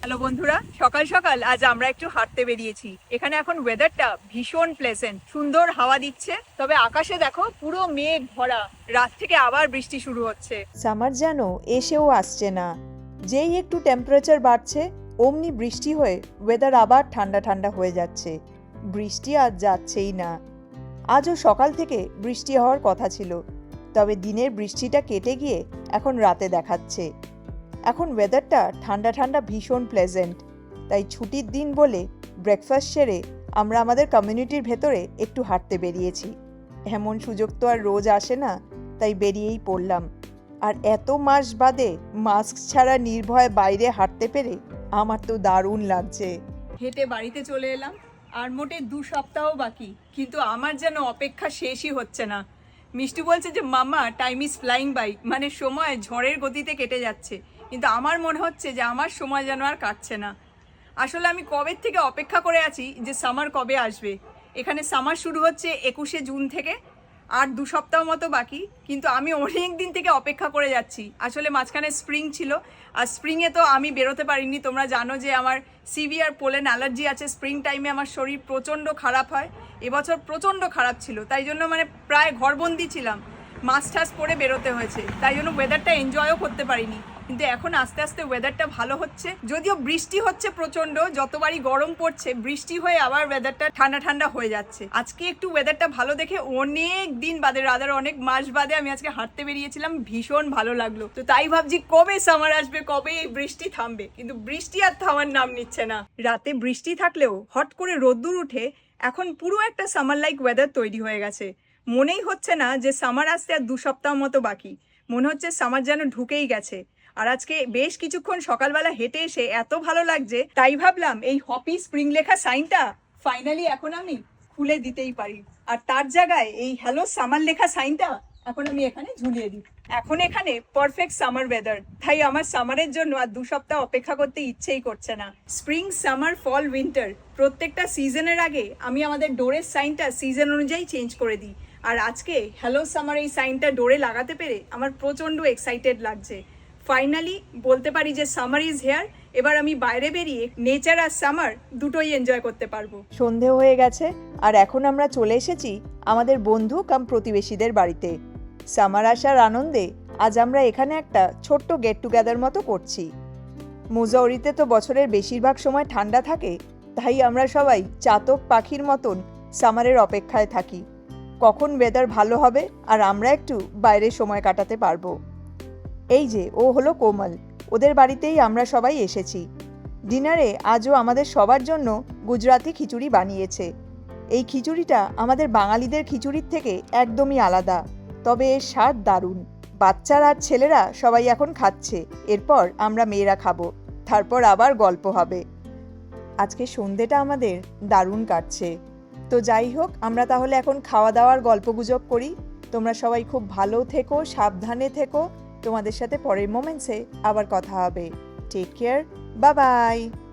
Hello বন্ধুরা, সকাল সকাল আজ আমরা একটু হাঁটতে বেরিয়েছি। এখানে এখন ওয়েদারটা ভীষণ প্লেজেন্ট, সুন্দর হাওয়া দিচ্ছে। তবে আকাশে দেখো পুরো মেঘ ভরা, রাত থেকে আবার বৃষ্টি শুরু হচ্ছে। সামার যেন এসেও আসছে না। যেই একটু টেম্পারেচার বাড়ছে অমনি বৃষ্টি হয়ে ওয়েদার আবার ঠান্ডা ঠান্ডা হয়ে যাচ্ছে। বৃষ্টি আজ যাচ্ছেই না। আজও সকাল থেকে বৃষ্টি হওয়ার কথা ছিল, তবে দিনের বৃষ্টিটা কেটে গিয়ে এখন রাতে দেখাচ্ছে। এখন ওয়েদারটা ঠান্ডা ঠান্ডা ভীষণ প্লেজেন্ট। তাই ছুটির দিন বলে ব্রেকফাস্ট সেরে আমরা আমাদের কমিউনিটির ভেতরে একটু হাঁটতে বেরিয়েছি। এমন সুযোগ তো আর রোজ আসে না, তাই বেরিয়েই পড়লাম। আর এত মাস বাদে মাস্ক ছাড়া নির্ভয়ে বাইরে হাঁটতে পেরে আমার তো দারুণ লাগছে। হেঁটে বাড়িতে চলে এলাম, আর মোটে 2 সপ্তাহ বাকি, কিন্তু আমার যেন অপেক্ষা শেষই হচ্ছে না। মিষ্টি বলছে যে মাম্মা, টাইম ইজ ফ্লাইং বাই, মানে সময় ঝড়ের গতিতে কেটে যাচ্ছে। কিন্তু আমার মনে হচ্ছে যে আমার সময় যেন আর কাটছে না। আসলে আমি কবে থেকে অপেক্ষা করে আছি যে সামার কবে আসবে। এখানে সামার শুরু হচ্ছে 21শে জুন থেকে, আর 2 সপ্তাহ মতো বাকি। কিন্তু আমি অনেক দিন থেকে অপেক্ষা করে যাচ্ছি। আসলে মাঝখানে স্প্রিং ছিল, আর স্প্রিংয়ে তো আমি বেরোতে পারিনি। তোমরা জানো যে আমার সিভিয়ার পোলেন অ্যালার্জি আছে। স্প্রিং টাইমে আমার শরীর প্রচণ্ড খারাপ হয়। এবছর প্রচণ্ড খারাপ ছিল, তাই জন্য মানে প্রায় ঘরবন্দি ছিলাম। মাস্ক টাস্ক পরে বেরোতে হয়েছে, তাই জন্য ওয়েদারটা এনজয়ও করতে পারিনি। কিন্তু এখন আস্তে আস্তে ওয়েদারটা ভালো হচ্ছে, যদিও বৃষ্টি হচ্ছে প্রচণ্ড। যতবারই গরম পড়ছে, বৃষ্টি হয়ে আবার ওয়েদারটা ঠান্ডা ঠান্ডা হয়ে যাচ্ছে। আজকে একটু ওয়েদারটা ভালো দেখে অনেক দিন বাদে, রাদার অনেক মাস বাদে আমি আজকে হাঁটতে বেরিয়েছিলাম। ভীষণ ভালো লাগলো। তো তাই ভাবছি কবে সামার আসবে, কবে এই বৃষ্টি থামবে। কিন্তু বৃষ্টি আর থামার নাম নিচ্ছে না। রাতে বৃষ্টি থাকলেও হট করে রোদ্দুর উঠে এখন পুরো একটা সামার লাইক ওয়েদার তৈরি হয়ে গেছে। মনেই হচ্ছে না যে সামার আসতে আর 2 সপ্তাহ মতো বাকি। মনে হচ্ছে সামার যেন ঢুকেই গেছে। আর আজকে বেশ কিছুক্ষণ সকালবেলা হেঁটে এসে এত ভালো লাগছে, তাই ভাবলাম এই হপি স্প্রিং লেখা সাইনটা ফাইনালি এখন আমি খুলে দিতেই পারি। আর তার জায়গায় এই হ্যালো সামার লেখা সাইনটা এখন আমি এখানে ঝুলিয়ে দিই। এখন এখানে পারফেক্ট সামার ওয়েদার, তাই আমার সামারের জন্য আর 2 সপ্তাহ অপেক্ষা করতে ইচ্ছেই করছে না। স্প্রিং, সামার, ফল, উইন্টার প্রত্যেকটা সিজনের আগে আমি আমাদের ডোরের সাইনটা সিজন অনুযায়ী চেঞ্জ করে দিই। আর আজকে হ্যালো সামার এই সাইনটা ডোরে লাগাতে পেরে আমার প্রচণ্ড এক্সাইটেড লাগছে। ফাইনালি বলতে পারি যে সামার ইজ হেয়ার। এবার আমি বাইরে বেরিয়ে নেচার আর সামার দুটোই এনজয় করতে পারবো। সন্ধে হয়ে গেছে আর এখন আমরা চলে এসেছি আমাদের বন্ধু কাম প্রতিবেশীদের বাড়িতে। সামার আসার আনন্দে আজ আমরা এখানে একটা ছোট্ট গেট টুগেদার মতো করছি। মুজৌরিতে তো বছরের বেশিরভাগ সময় ঠান্ডা থাকে, তাই আমরা সবাই চাতক পাখির মতন সামারের অপেক্ষায় থাকি কখন ওয়েদার ভালো হবে আর আমরা একটু বাইরে সময় কাটাতে পারবো। এই যে ও হলো কোমল, ওদের বাড়িতেই আমরা সবাই এসেছি। ডিনারে আজও আমাদের সবার জন্য গুজরাতি খিচুড়ি বানিয়েছে। এই খিচুড়িটা আমাদের বাঙালিদের খিচুড়ির থেকে একদমই আলাদা, তবে এর স্বাদ দারুণ। বাচ্চারা আর ছেলেরা সবাই এখন খাচ্ছে, এরপর আমরা মেয়েরা খাবো, তারপর আবার গল্প হবে। আজকে সন্ধেটা আমাদের দারুণ কাটছে। তো যাই হোক, আমরা তাহলে এখন খাওয়া দাওয়ার গল্পগুজব করি। তোমরা সবাই খুব ভালো থেকো, সাবধানে থেকো। তোমাদের সাথে পরের মোমেন্টসে আবার কথা হবে। Take care, bye by.